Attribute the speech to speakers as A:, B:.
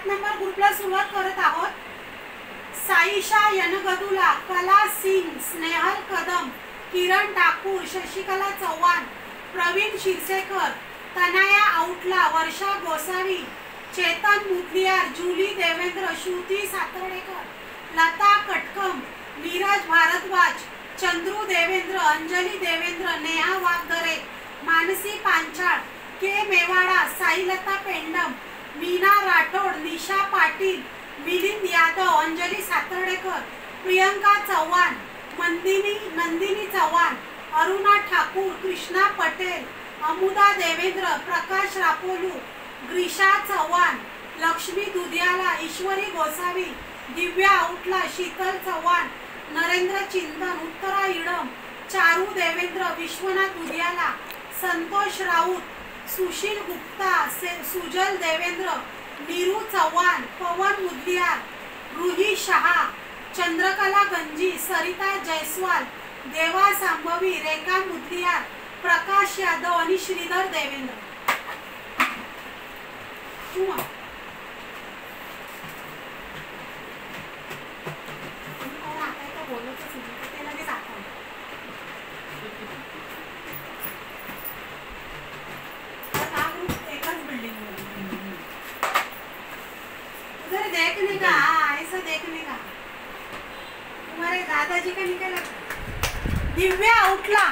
A: 7 number ग्रुपला सुरुवात करत आहोत. साईशा यनगदुला, कला सिंग, स्नेहल कदम, किरण ठाकूर, शशिकला चव्हाण, प्रवीण शिरसेकर, तनाया आउटला, वर्षा गोसावी, चेतन मुदलियार, जुली देवेंद्र, श्रुती सातर्डेकर, लता कटकम, नीरज भारद्वाज, चंद्रू देवेंद्र, अंजली देवेंद्र, नेहा वागदरे, मानसी पांचाळ, के मेवाडा, साईलता पेंडम, मीना राठोड, निशा पाटील, मिलिंद यादव, अंजली सातर्डेकर, प्रियंका चव्हाण, नंदिनी चव्हाण, अरुणा ठाकूर, कृष्णा पटेल, अमुदा देवेंद्र, प्रकाश रापोलू, ग्रीषा चव्हाण, लक्ष्मी दुधियाला, ईश्वरी गोसावी, दिव्या आउटला, शीतल चव्हाण, नरेंद्र चिंतन, उत्तरा इडम, चारू देवेंद्र, विश्वनाथ दुधियाला, संतोष राऊत, सुशील गुप्ता, सुजल देवेंद्र, नीरू चव्हाण, पवन मुदलियार, रुही शहा, चंद्रकला गंजी, सरिता जयस्वाल, देवा सांभवी, रेखा मुदलियार, प्रकाश यादव आणि श्रीधर देवेंद्र. देखने का ऐसा देखने का तुम्हारे दादाजी का निकला. दिव्या आउटला,